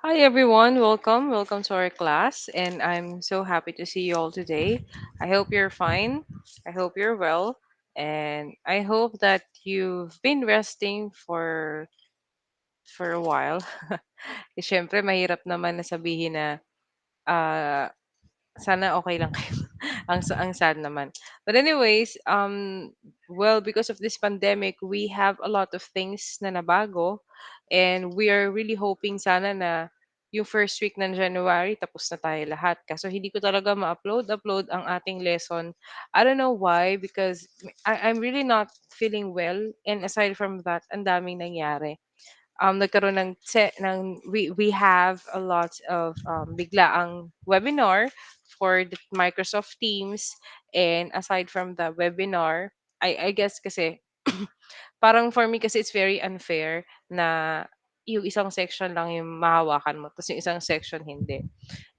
Hi everyone, welcome to our class, and I'm so happy to see you all today. I hope you're fine. I hope you're well, and I hope that you've been resting for a while. Siyempre, mahirap naman na sabihin na ah, sana okay lang kayo. Ang sad naman. But anyways, well, because of this pandemic, we have a lot of things na nabago, and we are really hoping sana na yung first week ng January tapos na tayo lahat. Kaso hindi ko talaga ma-upload ang ating lesson. I don't know why, because I'm really not feeling well, and aside from that, ang daming nangyari. Nagkaroon we have a lot of biglaang webinar for the Microsoft Teams, and aside from the webinar, I guess kasi parang for me kasi it's very unfair na yung isang section lang yung mahawakan mo tapos yung isang section hindi.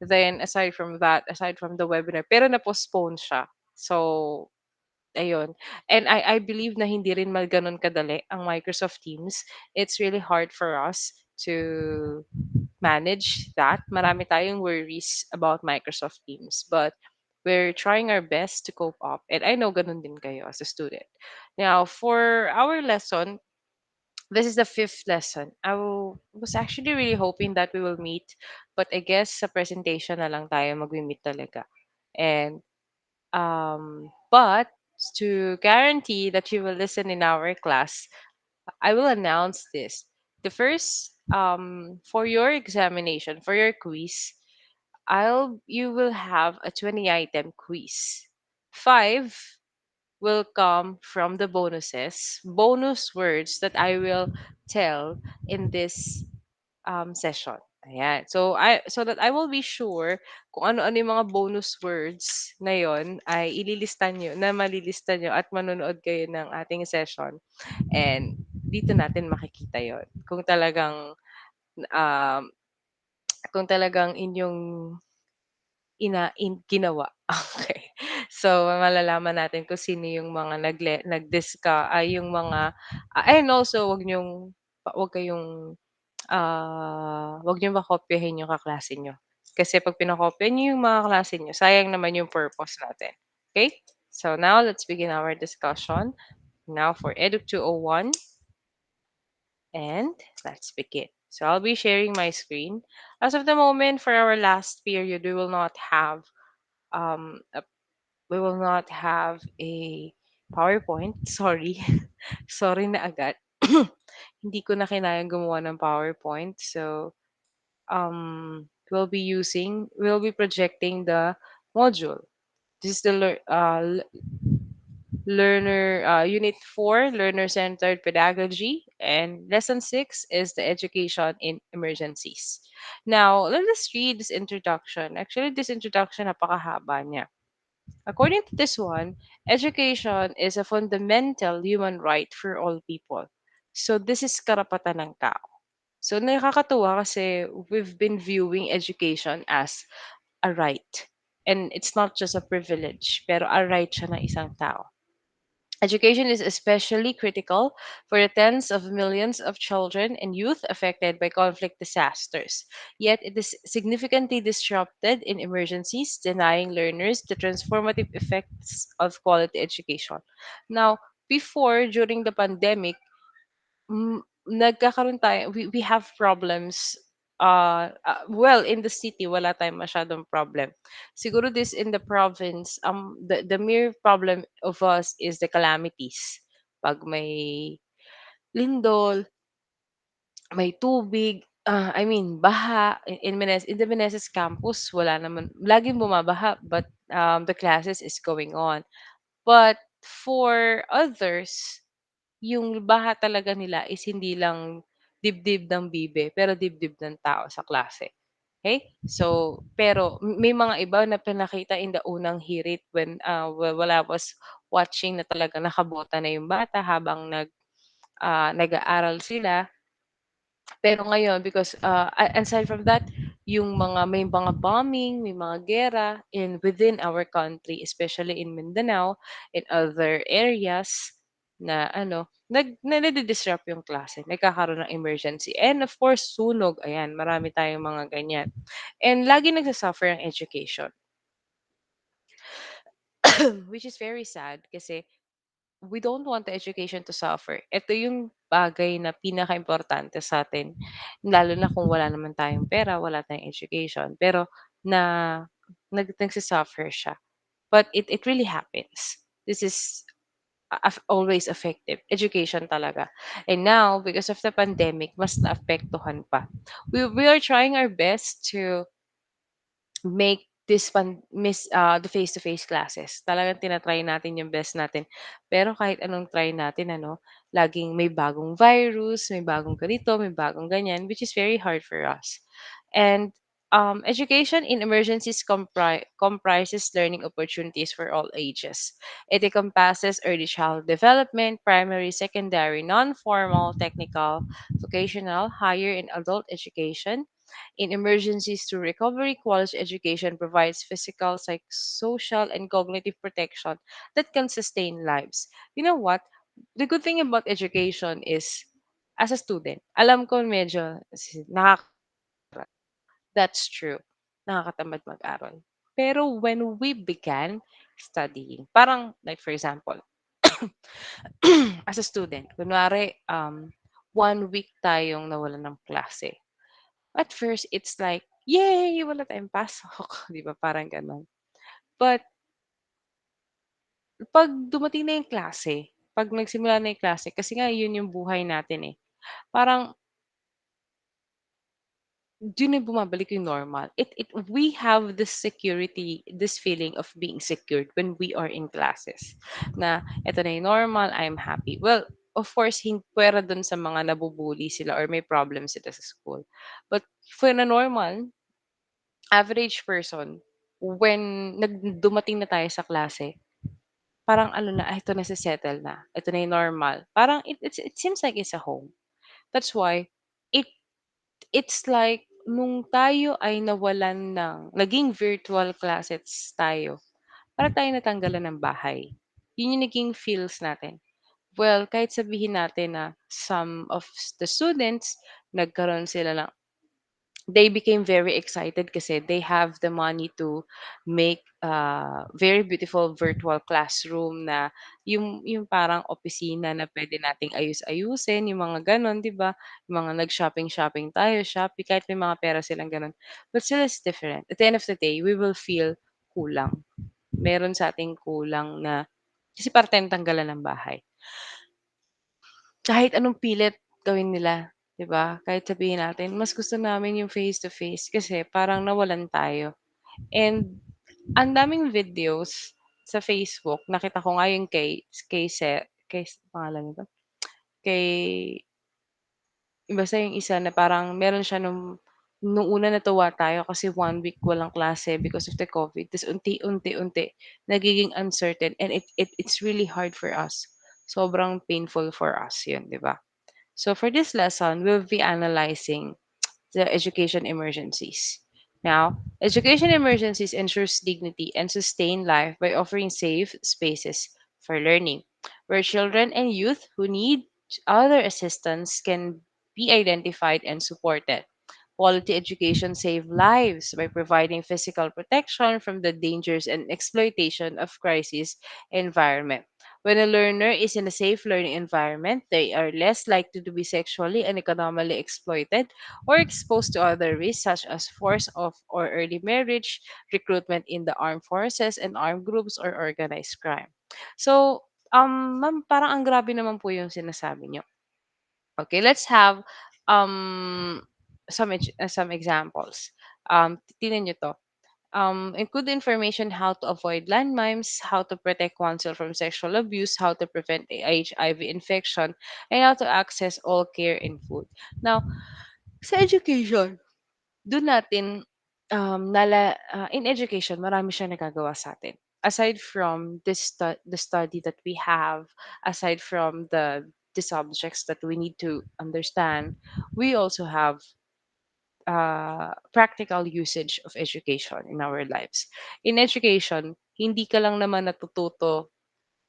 Then aside from the webinar, pero na-postpone siya. So ayun. And I believe na hindi rin gano'n kadali ang Microsoft Teams. It's really hard for us to manage that. Marami tayong worries about Microsoft Teams, but we're trying our best to cope up. And I know gano'n din kayo as a student. Now, for our lesson, this is the fifth lesson. Was actually really hoping that we will meet, but I guess sa presentation na lang tayo magmi-meet talaga. And but to guarantee that you will listen in our class, I will announce this. The first, for your examination, for your quiz, you will have a 20-item quiz. Five will come from the bonus words that I will tell in this session. Ayan. So that I will be sure kung ano-ano yung mga bonus words na yon ay malilista nyo at manonood kayo ng ating session. And dito natin makikita yon um, kung talagang inyong ginawa. Okay. So malalaman natin kung sino yung mga ay yung mga and also wag kayong 'wag niyong makopyahin yung kaklase niyo. Kasi 'pag pinakopya niyo yung mga kaklase niyo, sayang naman yung purpose natin. Okay. So now let's begin our discussion. Now for Edu 201, and let's begin. So I'll be sharing my screen. As of the moment, for our last period, um a, we will not have a PowerPoint. Sorry. Sorry na agad. Hindi ko na kinayang gumawa ng PowerPoint. So we'll be projecting the module. This is the learner unit 4, learner centered pedagogy, and lesson 6 is the education in emergencies. Now let us read this introduction. Actually, this introduction napakahaba niya. According to this one, education is a fundamental human right for all people. So this is karapatan ng tao. So nakakatuwa kasi we've been viewing education as a right. And it's not just a privilege, pero a right siya ng isang tao. Education is especially critical for the tens of millions of children and youth affected by conflict disasters. Yet it is significantly disrupted in emergencies, denying learners the transformative effects of quality education. Now, during the pandemic, nagkakaroon tayo we have problems, well, in the city wala tayong masyadong problem. Siguro this in the province, the mere problem of us is the calamities. 'Pag may lindol, may tubig, I mean baha in the Meneses campus wala naman, laging bumabaha, but the classes is going on. But for others, yung baha talaga nila is hindi lang dibdib ng bibe, pero dibdib ng tao sa klase. Okay? So, pero may mga iba na pinakita in the unang hirit when I was watching na talaga nakabota na yung bata habang nag-aaral sila. Pero ngayon because, aside from that, may mga bombing, may mga giyera within our country, especially in Mindanao and other areas. na ano, nade-disrupt yung klase, nagkakaroon ng emergency. And of course, sunog, ayan, marami tayong mga ganyan. And lagi nagsa-suffer ang education, which is very sad kasi we don't want the education to suffer. Ito yung bagay na pinakaimportante sa atin, lalo na kung wala naman tayong pera, wala tayong education, pero na nagsa-suffer siya. But it really happens. This is always effective. Education talaga. And now, because of the pandemic, mas naapektuhan pa. We are trying our best to make the face-to-face classes. Talagang tina-try natin yung best natin. Pero kahit anong try natin ano, laging may bagong virus, may bagong ganito, may bagong ganyan, which is very hard for us. And education in emergencies comprises learning opportunities for all ages. It encompasses early child development, primary, secondary, non-formal, technical, vocational, higher, and adult education. In emergencies through recovery, quality education provides physical, social, and cognitive protection that can sustain lives. You know what? The good thing about education is, as a student, alam ko medyo that's true. Nakakatamad mag-aral. Pero when we began studying, parang like for example, as a student, kunwari, 1 week tayong nawalan ng klase. At first, it's like, "Yay! Wala tayong pasok." 'Di ba, parang gano'n. But 'pag dumating na yung klase, 'pag nagsimula na yung klase kasi nga yun yung buhay natin, eh, parang dun na bumabalik yung normal. We have this security, this feeling of being secured when we are in classes, na eto na yung normal, I'm happy. Well, of course, puwera dun sa mga nabubully sila or may problem sila sa school. But for a normal average person, when dumating na tayo sa klase, parang ano na, ito na se-settle na, ito na yung normal. Parang it seems like it's a home. That's why it it's like nung tayo ay nawalan ng naging virtual classes tayo, para tayo natanggalan ng bahay. Yun yung naging feels natin. Well, kahit sabihin natin na some of the students nagkaroon sila ng they became very excited kasi they have the money to make very beautiful virtual classroom na yung parang opisina na pwede nating ayus-ayusin, yung mga gano'n, 'di ba? Yung mga nag-shopping-shopping tayo, Shopee, kahit may mga pera silang gano'n. But still it's different. At the end of the day, we will feel kulang. Meron sa ating kulang na kasi para tayong tanggalan ng bahay. Kahit anong pilit gawin nila, 'di ba? Kahit sabihin natin, mas gusto namin yung face to face kasi parang nawalan tayo. And ang daming videos sa Facebook, nakita ko nga yung kay pangalan nito? Kay basta yung isa na parang meron siya nung una natuwa tayo kasi 1 week walang klase because of the COVID. Ta's unti-unti nagiging uncertain and it's really hard for us. Sobrang painful for us yun, 'di ba? So for this lesson, we'll be analyzing the education emergencies. Now, education emergencies ensures dignity and sustain life by offering safe spaces for learning, where children and youth who need other assistance can be identified and supported. Quality education saves lives by providing physical protection from the dangers and exploitation of crisis environment. When a learner is in a safe learning environment, they are less likely to be sexually and economically exploited or exposed to other risks such as force of or early marriage, recruitment in the armed forces and armed groups or organized crime. So, ma'am, parang ang grabe naman po yung sinasabi niyo. Okay, let's have some examples. Tingnan niyo 'to. Include information how to avoid landmines, how to protect oneself from sexual abuse, how to prevent HIV infection, and how to access all care and food. Now, sa education, doon natin, in education marami siyang nagagawa sa'tin. Aside from the study that we have, aside from the subjects that we need to understand, we also have, practical usage of education in our lives. In education, hindi ka lang naman natututo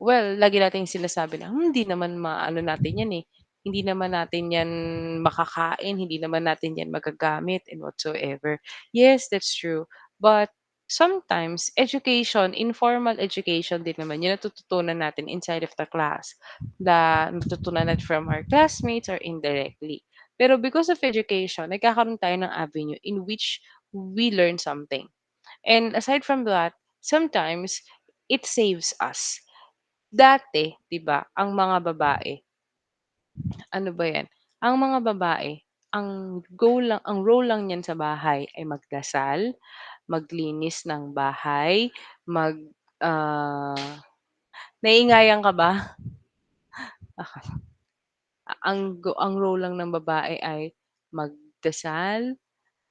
Well, lagi nating sinasabi na, hindi naman maano natin 'yan, eh, hindi naman natin 'yan makakain, hindi naman natin 'yan magagamit and whatsoever." Yes, that's true. But sometimes education, informal education din naman 'yung natututunan natin inside of the class, na natutunan natin from our classmates or indirectly. Pero because of education, nagkakaroon tayo ng avenue in which we learn something. And aside from that, sometimes it saves us. Dati, 'di ba, ang mga babae, ano ba 'yan, ang mga babae, ang role lang niyan sa bahay ay magdasal, maglinis ng bahay, mag ah, naiingayan ka ba? Ang role lang ng babae ay magdasal,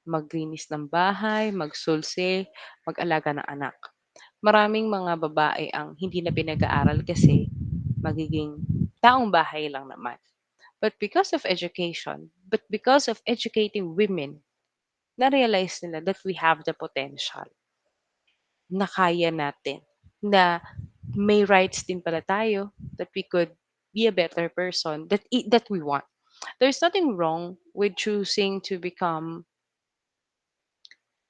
maglinis ng bahay, magsulsi, mag-alaga ng anak. Maraming mga babae ang hindi na pinag-aaral kasi magiging taong bahay lang naman. But because of educating women, na-realize nila that we have the potential, na kaya natin, na may rights din pala tayo, that we could be a better person, that we want. There's nothing wrong with choosing to become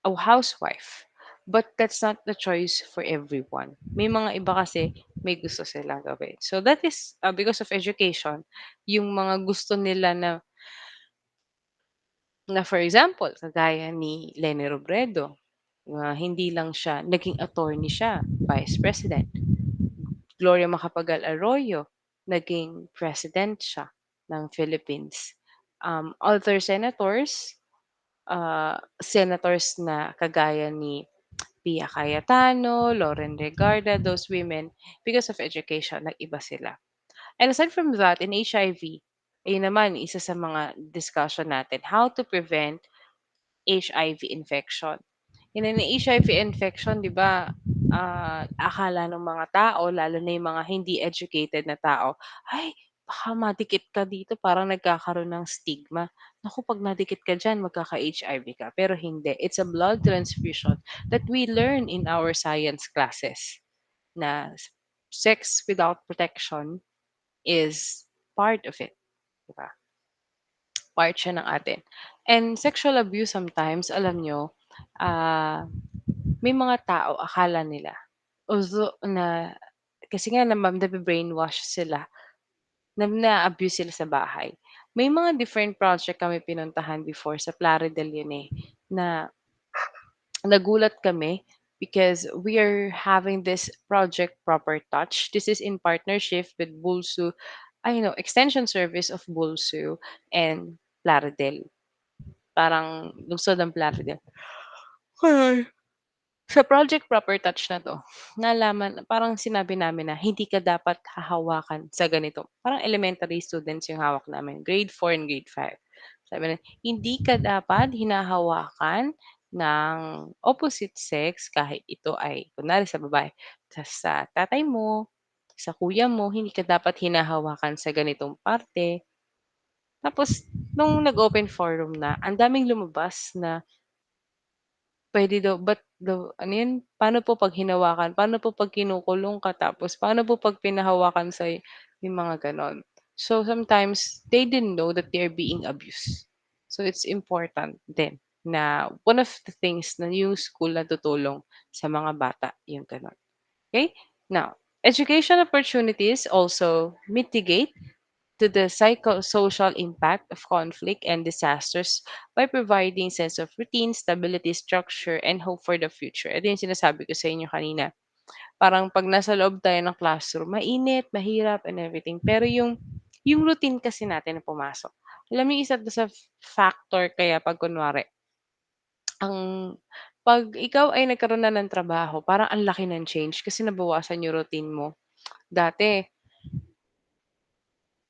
a housewife, but that's not the choice for everyone. May mga iba kasi may gusto silang gawin. So that is, because of education, yung mga gusto nila na for example, kagaya ni Leni Robredo, hindi lang siya naging attorney siya, vice president. Gloria Macapagal-Arroyo, naging president siya ng Philippines. Other senators na kagaya ni Pia Cayetano, Loren Regarda, those women, because of education, nag-iba sila. And aside from that, in HIV, ayun naman, isa sa mga discussion natin, how to prevent HIV infection. Yun ang HIV infection, 'di ba, akala ng mga tao, lalo na yung mga hindi educated na tao, "Ay, baka madikit ka dito." Parang nagkakaroon ng stigma. Naku, 'pag nadikit ka diyan magkaka-HIV ka, pero hindi. It's a blood transfusion that we learn in our science classes na sex without protection is part of it, 'di ba? Part siya ng atin. And sexual abuse sometimes, alam niyo, ah, may mga tao akala nila although na kasi nga nabe-brainwash sila, na-abuse sila sa bahay. May mga different project kami pinuntahan before sa Plaridel yun, eh, na nagulat kami because we are having this project Proper Touch. This is in partnership with Bulsu, extension service of Bulsu and Plaridel. Parang lungsod ng Plaridel. Ay. Sa project Proper Touch na 'to, nalaman parang sinabi namin na hindi ka dapat hahawakan sa ganito. Parang elementary students yung hawak namin, grade 4 and grade 5. Sabi na, "Hindi ka dapat hinahawakan ng opposite sex kahit ito ay kunwari sa babae, sa tatay mo, sa kuya mo, hindi ka dapat hinahawakan sa ganitong parte." Tapos nung nag-open forum na, ang daming lumabas na puwede daw ano 'yun, paano po 'pag hinawakan, paano po 'pag kinukulong ka, tapos paano po 'pag pinahawakan yung mga gano'n. So, sometimes they didn't know that they're being abused. So, it's important din na one of the things na yung school natutulong sa mga bata yung gano'n, okay. Now, education opportunities also mitigate to the psychosocial impact of conflict and disasters by providing sense of routine, stability, structure, and hope for the future. Ito yung sinasabi ko sa inyo kanina. Parang 'pag nasa loob tayo ng classroom, mainit, mahirap, and everything. Pero yung routine kasi natin na pumasok. Alam mo yung isa 'to sa factor kaya 'pag kunwari, ang 'pag ikaw ay nagkaroon na ng trabaho, parang ang laki ng change kasi nabawasan yung routine mo. Dati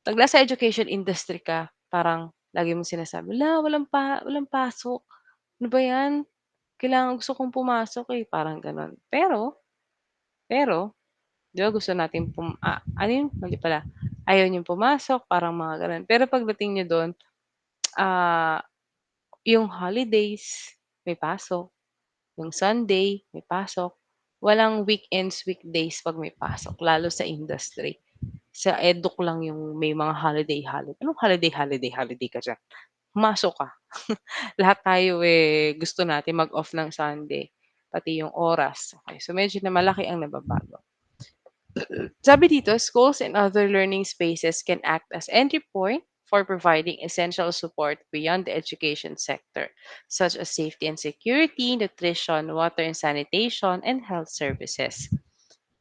'pag nasa education industry ka, parang lagi mong sinasabi, walang pasok. Ano ba 'yan? Gusto kong pumasok, eh." Parang gano'n. Pero 'di ba gusto natin ano 'yun, mali pala. Ayaw niyong pumasok, parang mga gano'n. Pero pagdating niyo do'n, ah, yung holidays may pasok, yung Sunday may pasok. Walang weekends, weekdays 'pag may pasok lalo sa industry. Sa eduk lang yung may mga holiday. Anong holiday ka diyan? Pumasok ka. Lahat tayo, gusto natin mag-off ng Sunday, pati yung oras. Okey, so medyo na malaki ang nababago. Sabi dito, schools and other learning spaces can act as entry point for providing essential support beyond the education sector, such as safety and security, nutrition, water and sanitation, and health services.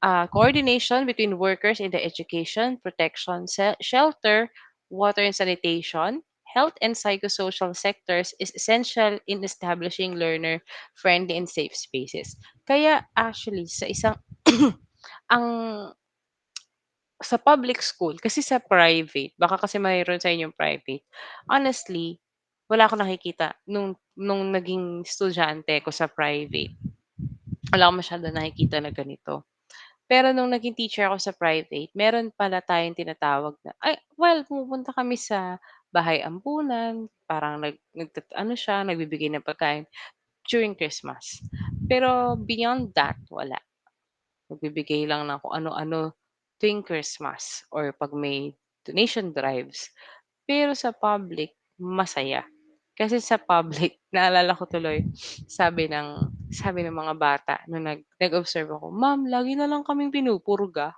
Coordination between workers in the education, protection, shelter, water and sanitation, health and psychosocial sectors is essential in establishing learner-friendly and safe spaces. Kaya actually sa isang ang sa public school kasi sa private, baka kasi mayroon sa inyong private. Honestly, wala akong nakikita nung naging estudyante ko sa private, wala akong masyadong nakikita na ganito. Pero nung naging teacher ako sa private, meron pala tayong tinatawag na pumupunta kami sa bahay ampunan, parang siya, nagbibigay ng pagkain during Christmas. Pero beyond that, wala. Nagbibigay lang ng kung ano-ano tuwing Christmas or 'pag may donation drives. Pero sa public, masaya. Kasi sa public, naalala ko tuloy, sabi ng mga bata nung nag-observe ako, "Ma'am, lagi na lang kaming pinupurga."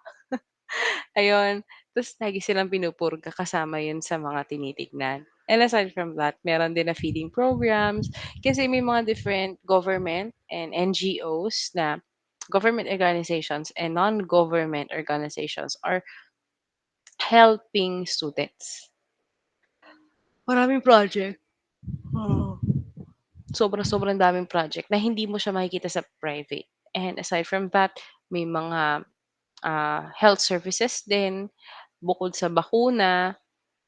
Ayun, ta's lagi silang pinupurga kasama 'yun sa mga tinitignan. And aside from that, meron din na feeding programs, kasi may mga different government and NGOs na government organizations and non-government organizations are helping students. Maraming project. Oo. Sobrang daming project na hindi mo siya makikita sa private. And aside from that, may mga, health services din, bukod sa bakuna,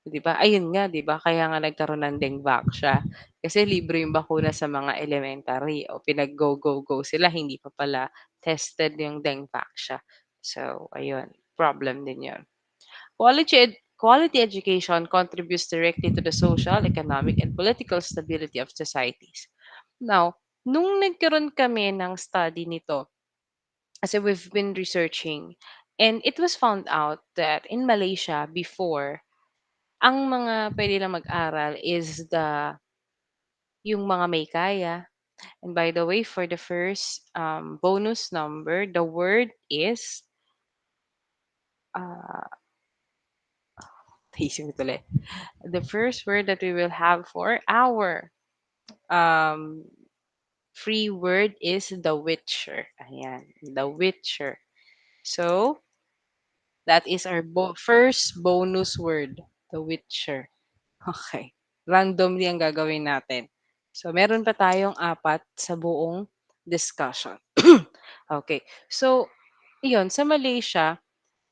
'di ba? Ayun nga, 'di ba, kaya nga nagkaroon ng siya. Kasi libre yung bakuna sa mga elementary o pinag-go, go, go sila, hindi pa pala tested yung siya. So ayun, problem din yun. Quality education contributes directly to the social, economic, and political stability of societies. Now, nung nagkaroon kami ng study nito, kasi we've been researching, and it was found out that in Malaysia before, ang mga pwede lang mag-aral is yung mga may kaya. And by the way, for the first bonus number, the word is, uh, taisip ko tuloy. The first word that we will have for our um, free word is the Witcher. Ayan, the Witcher. So, that is our first bonus word, the Witcher. Okay. Randomly ang gagawin natin. So, meron pa tayong apat sa buong discussion. Okay. So, iyon, sa Malaysia,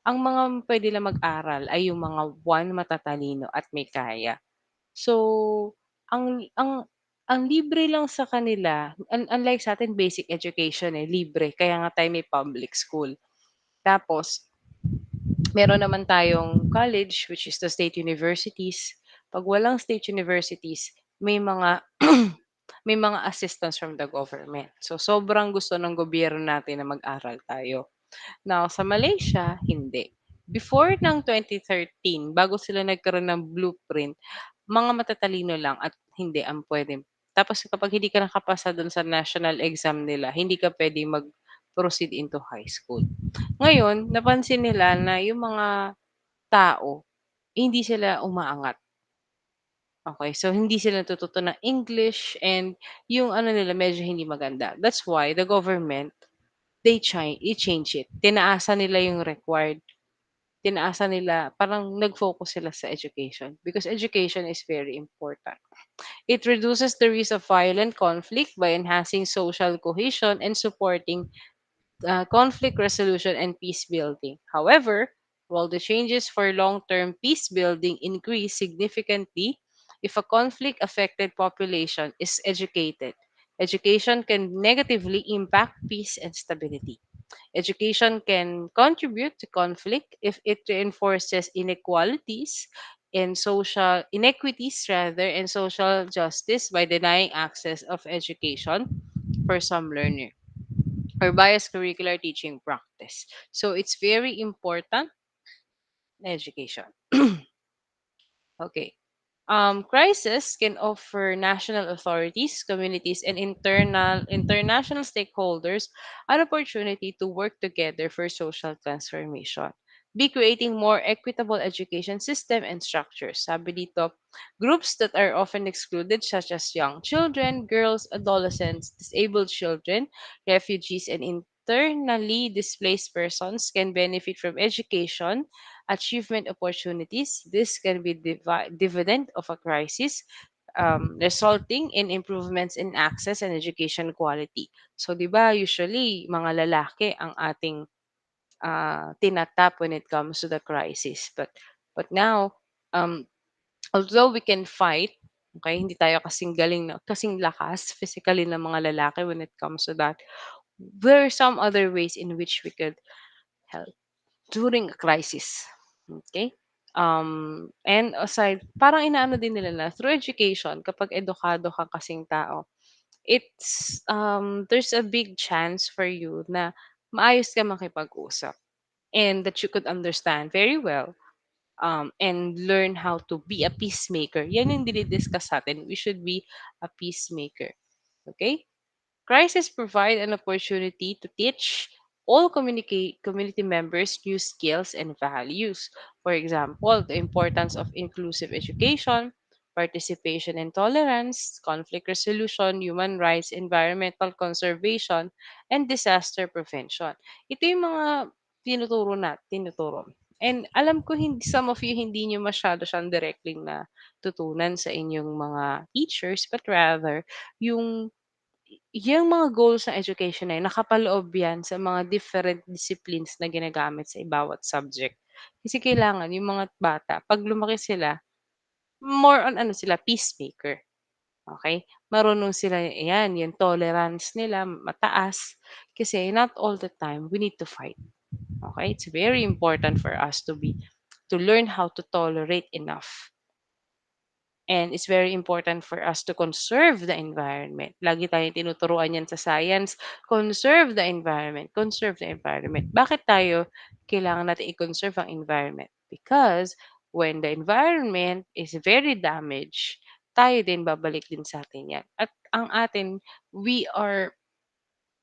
ang mga pwede lang mag-aral ay yung mga one, matatalino at may kaya. So, ang libre lang sa kanila, unlike sa'tin basic education, libre kaya nga tayo may public school. Tapos meron naman tayong college, which is the state universities. 'Pag walang state universities, may mga may mga assistance from the government. So, sobrang gusto ng gobyerno natin na mag-aral tayo. Now, sa Malaysia, hindi. Before ng 2013, bago sila nagkaroon ng blueprint, mga matatalino lang at hindi ang puwede. Tapos kapag hindi ka nakapasa dun sa national exam nila, hindi ka puwedeng mag-proceed into high school. Ngayon, napansin nila na yung mga tao, hindi sila umaangat. Okay, so hindi sila natututo ng English and yung ano nila medyo hindi maganda. That's why the government, i-change it. Tinaasan nila yung required, tinaasan nila, parang nag-focus sila sa education because education is very important. It reduces the risk of violent conflict by enhancing social cohesion and supporting conflict resolution and peace building. However, while the changes for long-term peace building increase significantly if a conflict affected population is educated, education can negatively impact peace and stability. Education can contribute to conflict if it reinforces inequities rather, and social justice by denying access of education for some learner or biased curricular teaching practice. So it's very important education. Okay. Crisis can offer national authorities, communities, and international stakeholders an opportunity to work together for social transformation. Be creating more equitable education system and structures. Sabi dito, groups that are often excluded such as young children, girls, adolescents, disabled children, refugees, and internally displaced persons can benefit from education achievement opportunities. This can be dividend of a crisis, resulting in improvements in access and education quality. So, di ba, usually, mga lalaki ang ating tinatap when it comes to the crisis. But now, um, although we can fight, okay, hindi tayo kasing galing, kasing lakas physically ng mga lalaki when it comes to that. There are some other ways in which we could help during a crisis. Okay? And aside, parang inaano din nila na through education, kapag edukado ka kasing tao, there's a big chance for you na maayos ka makipag-usap and that you could understand very well and learn how to be a peacemaker. Yan yung dinidiscuss natin. We should be a peacemaker. Okay? Crises provide an opportunity to teach all community members new skills and values. For example, the importance of inclusive education, participation and tolerance, conflict resolution, human rights, environmental conservation, and disaster prevention. Ito yung mga tinuturo. And alam ko hindi some of you hindi niyo masyado siyang directly na tutunan sa inyong mga teachers but rather yung yung mga goals ng education na yun, nakapaloob yan sa mga different disciplines na ginagamit sa bawat subject. Kasi kailangan yung mga bata, 'pag lumaki sila, more on ano sila, peacemaker, okey? Marunong sila yan, yung tolerance nila mataas. Kasi not all the time we need to fight, okey? It's very important for us to learn how to tolerate enough. And it's very important for us to conserve the environment. Lagi tayong tinuturuan yan sa science, conserve the environment, conserve the environment. Bakit tayo kailangan natin i-conserve ang environment? Because when the environment is very damaged, tayo din babalik din sa atin yan. At ang atin, we are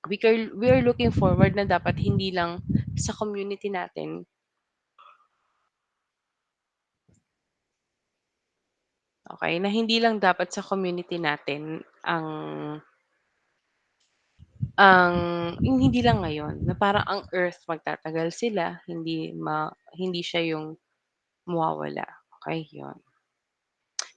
we are looking forward na dapat hindi lang sa community natin, okay, na hindi lang dapat sa community natin ang yung hindi lang ngayon na parang ang Earth magtatagal sila, hindi siya yung mawawala, okey, yun.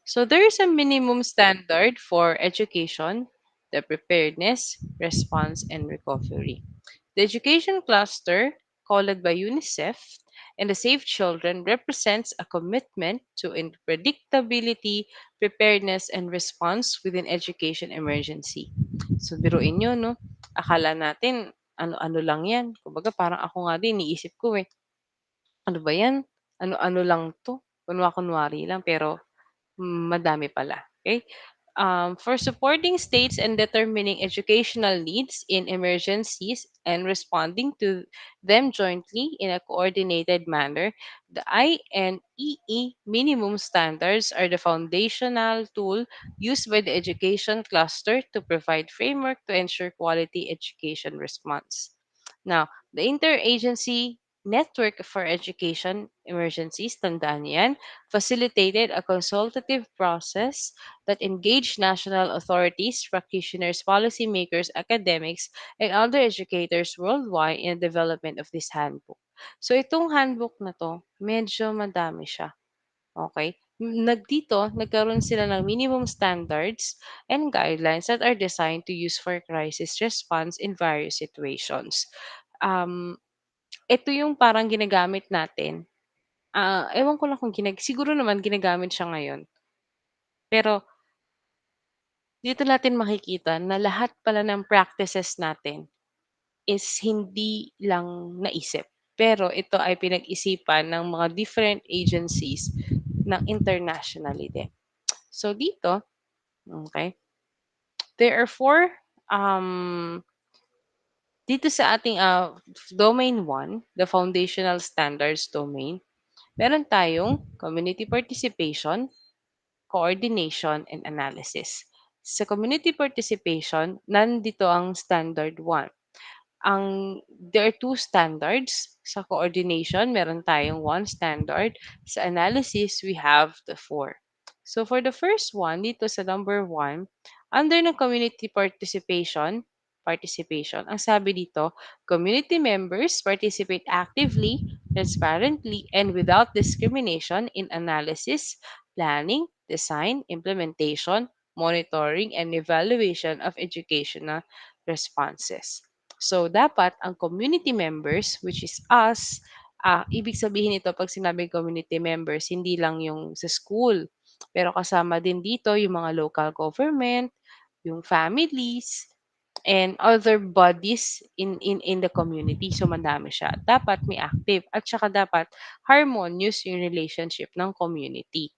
So there is a minimum standard for education, the preparedness, response, and recovery. The education cluster, called by UNICEF, and the Safe Children represents a commitment to predictability, preparedness, and response within education emergency. So biruin nyo, no? Akala natin, ano-ano lang yan. Kumbaga parang ako nga din, iniisip ko eh, ano ba yan? Ano-ano lang to? Kunwa-kunwari lang, pero madami pala, okay? For supporting states and determining educational needs in emergencies and responding to them jointly in a coordinated manner, the INEE minimum standards are the foundational tool used by the education cluster to provide framework to ensure quality education response. Now, the interagency network for education emergencies, tandaan yan, facilitated a consultative process that engaged national authorities, practitioners, policymakers, academics, and other educators worldwide in the development of this handbook. So itong handbook na to, medyo madami siya. Okay? Nagkaroon sila ng minimum standards and guidelines that are designed to use for crisis response in various situations. Um, ito yung parang ginagamit natin. Ewan ko lang kung siguro naman ginagamit siya ngayon. Pero dito natin makikita na lahat pala ng practices natin is hindi lang naisip. Pero ito ay pinag-isipan ng mga different agencies ng internationally din. So dito, okay, there are four um, Dito sa ating domain 1, the foundational standards domain, meron tayong community participation, coordination, and analysis. Sa community participation, nandito ang standard 1. There are two standards. Sa coordination, meron tayong one standard. Sa analysis, we have the four. So for the first one, dito sa number one, under ng community participation, ang sabi dito, community members participate actively, transparently, and without discrimination in analysis, planning, design, implementation, monitoring, and evaluation of educational responses. So, dapat ang community members, which is us, ibig sabihin ito 'pag sinabing community members, hindi lang yung sa school, pero kasama din dito yung mga local government, yung families, and other bodies in the community. So, madami siya. Dapat may active at saka dapat harmonious yung relationship ng community.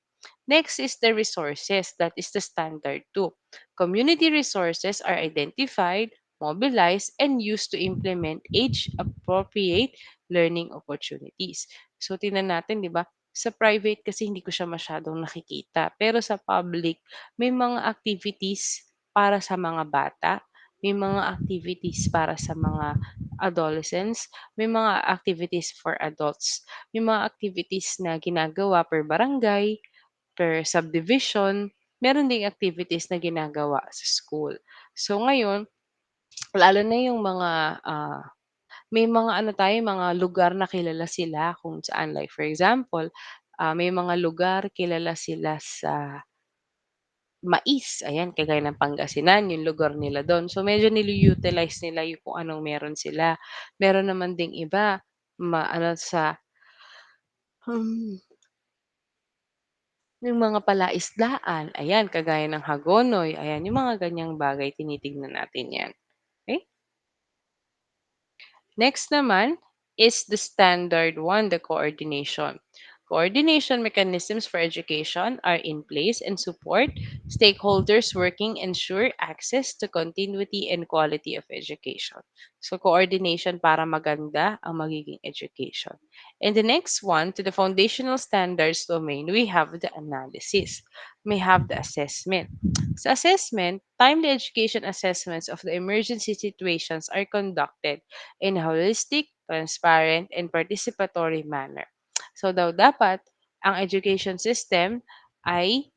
Next is the resources. That is the standard 2. Community resources are identified, mobilized, and used to implement age-appropriate learning opportunities. So, tingnan natin, di ba? Sa private kasi hindi ko siya masyadong nakikita. Pero sa public, may mga activities para sa mga bata, may mga activities para sa mga adolescents, may mga activities for adults, may mga activities na ginagawa per barangay, per subdivision, meron ding activities na ginagawa sa school. So ngayon, lalo na yung mga, may mga ano tayo, mga lugar na kilala sila kung saan. Like for example, may mga lugar kilala sila sa mais, ayan, kagaya ng Pangasinan, yung lugar nila dun. So medyo utilize nila yung kung anong meron sila. Meron naman ding iba, ano sa hmm, yung mga palaisdaan, ayan, kagaya ng Hagonoy, ayan, yung mga ganyang bagay tinitignan natin 'yan, okey? Next naman is the standard one, the coordination. Coordination mechanisms for education are in place and support stakeholders working ensure access to continuity and quality of education. So coordination para maganda ang magiging education. And the next one, to the foundational standards domain, we have the analysis. We have the assessment. Sa assessment, timely education assessments of the emergency situations are conducted in a holistic, transparent, and participatory manner. So daw dapat ang education system ay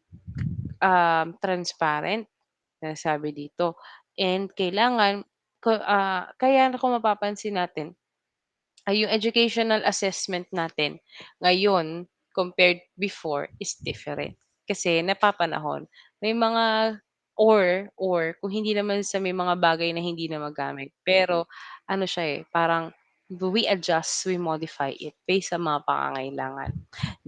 transparent, na sabi dito. And kailangan, kaya kung mapapansin natin, ay yung educational assessment natin ngayon compared before is different. Kasi napapanahon, may mga or kung hindi naman sa may mga bagay na hindi na magamit. Pero ano siya eh, parang we adjust, we modify it based sa mga pangangailangan.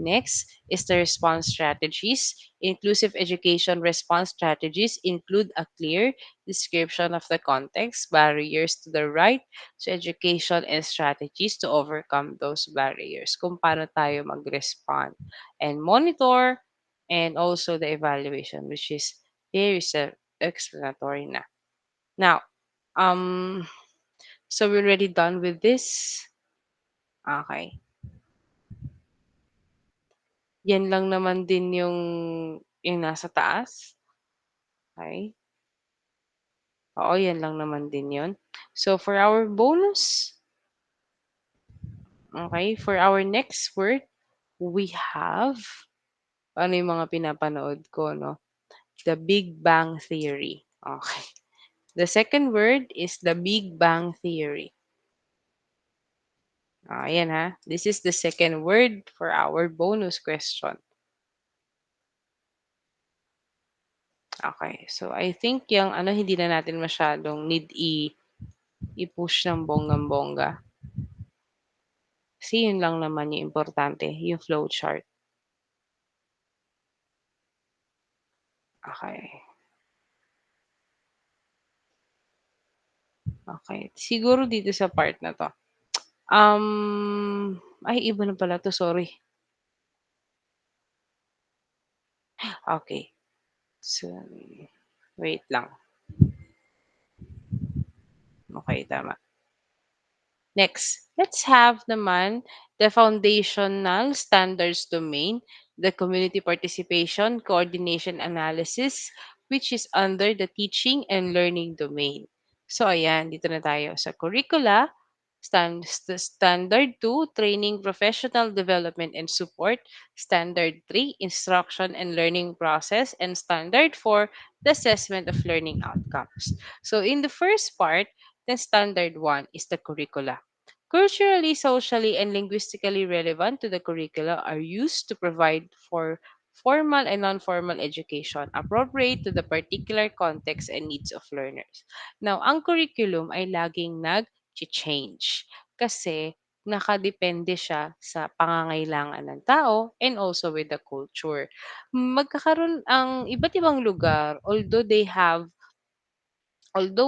Next is the response strategies. Inclusive education response strategies include a clear description of the context, barriers to the right to education, and strategies to overcome those barriers. Kung paano tayo mag-respond and monitor, and also the evaluation, which is very explanatory na. Now, um, so we're already done with this. Okay. Yan lang naman din yung nasa taas. Okay. Oo, yan lang naman din yun. So for our bonus, okay, for our next word, we have, ano yung mga pinapanood ko, no? The Big Bang Theory. Okay. The second word is the Big Bang Theory. Ayan ha. This is the second word for our bonus question. Okay. So I think yung ano hindi na natin masyadong need i-push ng bonggang-bongga. Kasi yun lang naman yung importante, yung flow chart. Okay. Okay. Siguro dito sa part na 'to. Ay iba na pala 'to, sorry. Okay. So, wait lang. Okay, tama. Next, let's have naman the foundational standards domain, the community participation, coordination analysis, which is under the teaching and learning domain. So ayan, dito na tayo sa curricula. Standard 2, training, professional development and support. Standard 3, instruction and learning process. And standard 4, the assessment of learning outcomes. So in the first part, the standard 1 is the curricula. Culturally, socially, and linguistically relevant to the curricula are used to provide for formal and non-formal education appropriate to the particular context and needs of learners. Now, ang curriculum ay laging nag-change kasi nakadepende siya sa pangangailangan ng tao and also with the culture. Magkakaroon ang iba't ibang lugar, although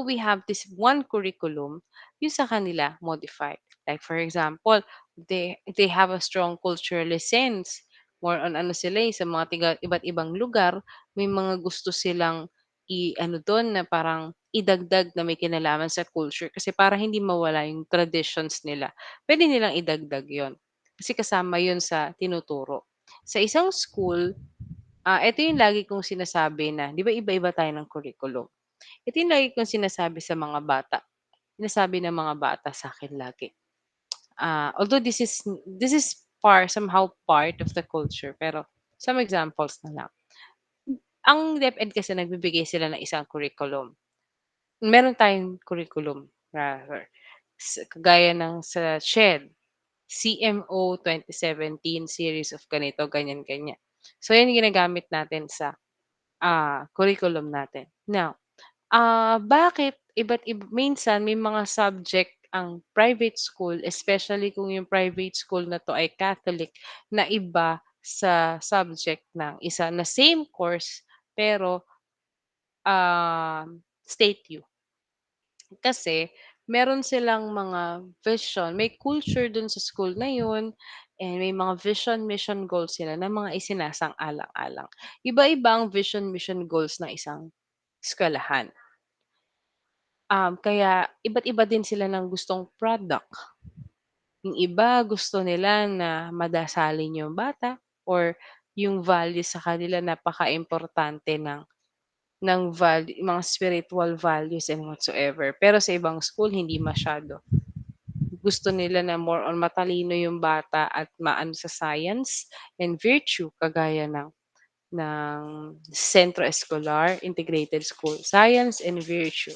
we have this one curriculum, yung sa kanila modified. Like for example, they have a strong cultural sense. More on ano sila sa mga iba't ibang lugar, may mga gusto silang i-ano doon na parang idagdag na may kinalaman sa culture kasi para hindi mawala yung traditions nila. Pwede nilang idagdag yon. Kasi kasama yon sa tinuturo. Sa isang school, ito yung lagi kong sinasabi na, di ba iba-iba tayo ng curriculum. Ito yung lagi kong sinasabi sa mga bata. Sinasabi ng mga bata sa akin lagi. Although this is somehow part of the culture, pero some examples na lang. Ang DepEd kasi nagbibigay sila ng isang curriculum. Meron tayong curriculum rather. Kagaya ng sa SHED, CMO 2017 series of ganito, ganyan, ganyan. So, yan yung ginagamit natin sa curriculum natin. Now, bakit iba't minsan may mga subject ang private school, especially kung yung private school na 'to ay Catholic, na iba sa subject ng isa na same course pero, state U. Kasi meron silang mga vision, may culture dun sa school na yun, and may mga vision, mission, goals sila na mga isinasang-alang-alang. Iba-iba ang vision, mission, goals ng isang eskuwelahan. Kaya iba't iba din sila ng gustong product. Yung iba gusto nila na madasalin yung bata or yung values sa kanila napakaimportante mga spiritual values and whatsoever. Pero sa ibang school hindi masyado. Gusto nila na more on matalino yung bata at maano sa science and virtue kagaya ng Centro Escolar Integrated School, Science and Virtue.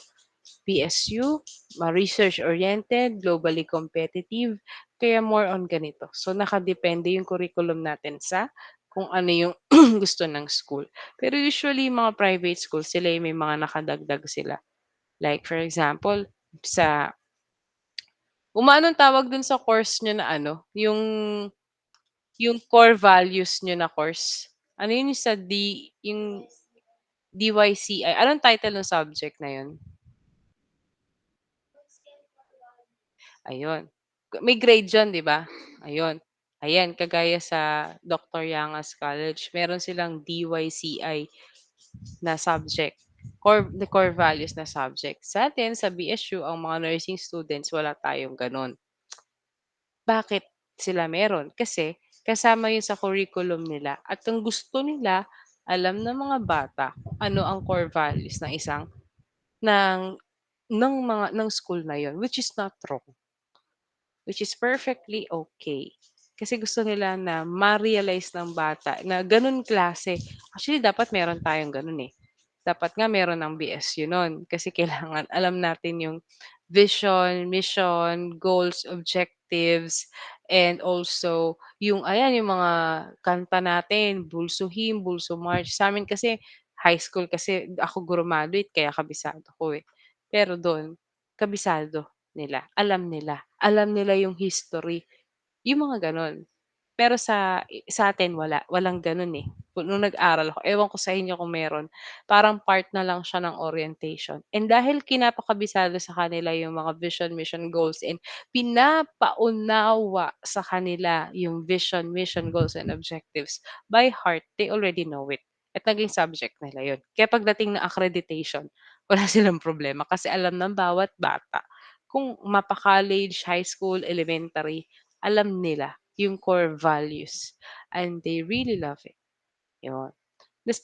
PSU, research-oriented, globally competitive, kaya more on ganito. So, nakadepende yung curriculum natin sa kung ano yung gusto ng school. Pero usually, mga private school, sila yung may mga nakadagdag sila. Like for example, sa anong tawag dun sa course nyo na ano, yung core values nyo na course. Ano yun yung yung DYCI, anong title ng subject na yun? Ayun. May grade yun, 'di ba? Ayun. Ayan, kagaya sa Dr. Yangas College, meron silang DYCI na subject, the core values na subject. Sa atin, sa BSU, ang mga nursing students, wala tayong gano'n. Bakit sila meron? Kasi kasama yun sa curriculum nila at ang gusto nila, alam ng mga bata kung ano ang core values ng ng school na yun, which is not wrong. Which is perfectly okay. Kasi gusto nila na ma-realize ng bata na gano'n klase. Actually, dapat meron tayong gano'n, eh. Dapat nga meron ng BSU nun kasi kailangan alam natin yung vision, mission, goals, objectives, and also yung mga kanta natin, Bulsuhim, Bulso March. Sa'min kasi high school kasi ako graduate kaya kabisado ko, eh. Pero dun kabisado nila. Alam nila yung history, yung mga gano'n. Pero sa atin walang gano'n, eh. Nung nag-aral ako, ewan ko sa inyo kung meron, parang part na lang siya ng orientation. And dahil kinapakabisado sa kanila yung mga vision, mission, goals, and pinapaunawa sa kanila yung vision, mission, goals, and objectives by heart, they already know it. At naging subject nila yun. Kaya pagdating ng accreditation, wala silang problema kasi alam ng bawat bata kung mapa-college, high school, elementary, alam nila yung core values and they really love it, yun. The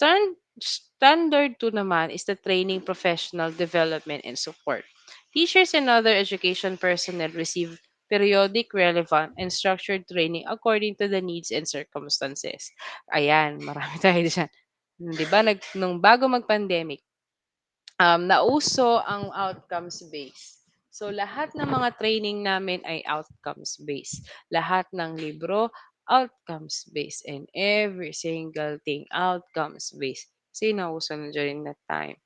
standard 2 naman is the training, professional development, and support. Teachers and other education personnel receive periodic, relevant, and structured training according to the needs and circumstances. Ayan, marami tayo diyan. 'Di ba nung bago mag-pandemic, nauso ang outcomes based. So lahat ng mga training namin ay outcomes based. Lahat ng libro, outcomes based. And every single thing, outcomes based. Kasi nauso na during that time.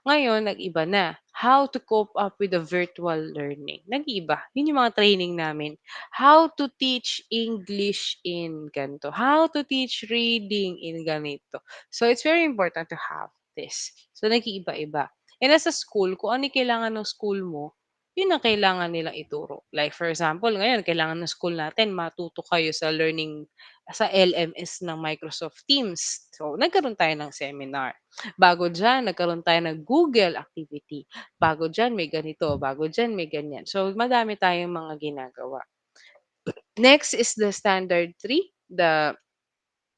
Ngayon, nag-iba na. How to cope up with the virtual learning. Nag-iba. Yun yung mga training namin. How to teach English in ganito. How to teach reading in ganito. So, it's very important to have this. So, nag-iiba-iba. And as a school, kung ano yung kailangan ng school mo, yun ang kailangan nilang ituro. Like for example, ngayon kailangan ng school natin matuto kayo sa learning sa LMS ng Microsoft Teams. So, nagkaroon tayo ng seminar. Bago diyan nagkaroon tayo ng Google activity. Bago diyan may ganito, bago diyan may ganyan. So, madami tayong mga ginagawa. Next is the standard 3, the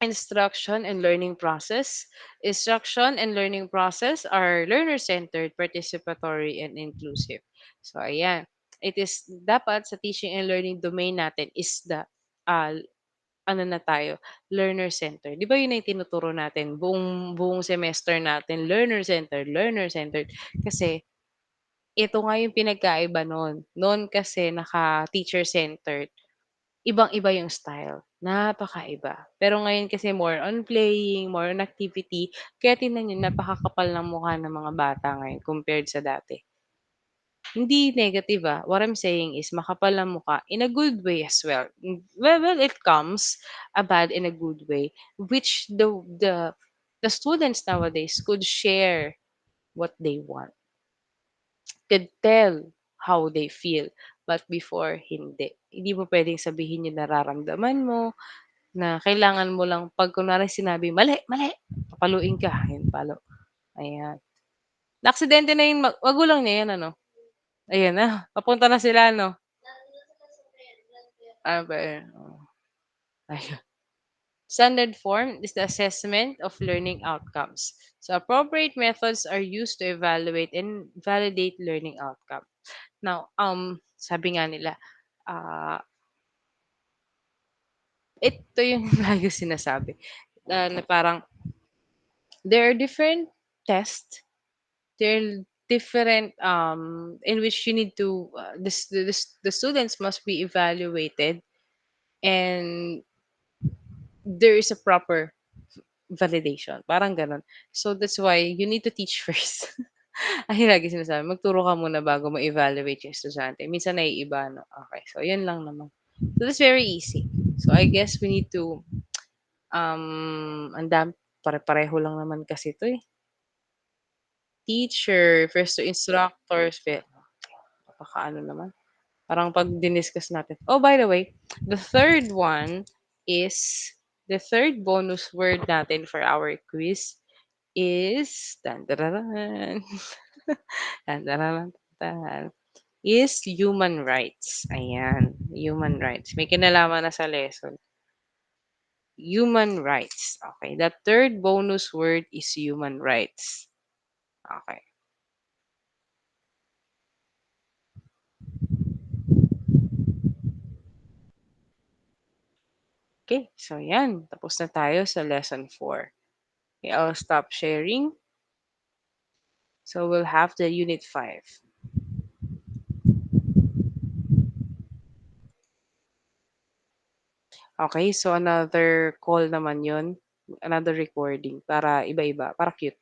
instruction and learning process. Instruction and learning process are learner-centered, participatory, and inclusive. So, ayan. It is dapat sa teaching and learning domain natin is the uh, ano na tayo, learner-centered. 'Di ba yun na yung tinuturo natin buong buong semester natin, learner-centered, learner-centered. Kasi ito nga yung pinagkaiba nun. Noon kasi naka-teacher-centered, ibang-iba yung style, napakaiba. Pero ngayon kasi more on playing, more on activity, kaya tingnan niyo napakakapal ng mukha ng mga bata ngayon compared sa dati. Hindi negative, what I'm saying is makapal ang mukha in a good way as well. Well, it comes a bad in a good way, which the students nowadays could share what they want, could tell how they feel. But before, hindi. Hindi mo puwedeng sabihin yung nararamdaman mo, na kailangan mo lang 'pag kunwari sinabi, "Mali, mali!" Papaluin ka, yun palo, ayan. Naaksidente na yung magulang niya yan ano? Ayan na, papunta na sila 'no? Ano ba yun? Oo, ayun. Standard form is the assessment of learning outcomes. So appropriate methods are used to evaluate and validate learning outcome. Now, sabi nga nila, ah, ito yung lagi sinasabi, na parang there are different tests, there are different in which you need to the students must be evaluated and there is a proper validation, parang gano'n. So, that's why you need to teach first. Ay, lagi sinasabi, magturo ka muna bago mo evaluate yung estudyante. Minsan naiiba 'no, okey. So, 'yun lang naman. So, that's very easy. So, I guess we need to, ang pare-pareho lang naman kasi 'to, eh. Teacher, first to instructors, napakaano naman, parang 'pag diniscuss natin by the way, the third one is the third bonus word natin for our quiz is tan-tararan, tan-tararan, is human rights. Ayan, human rights. May kinalaman na sa lesson. Human rights. Okay. The third bonus word is human rights. Okay. Okay. So, yan. Tapos na tayo sa lesson 4. Okay, I'll stop sharing. So, we'll have the unit 5. Okay. So, another call naman yun. Another recording para iba-iba. Para cute.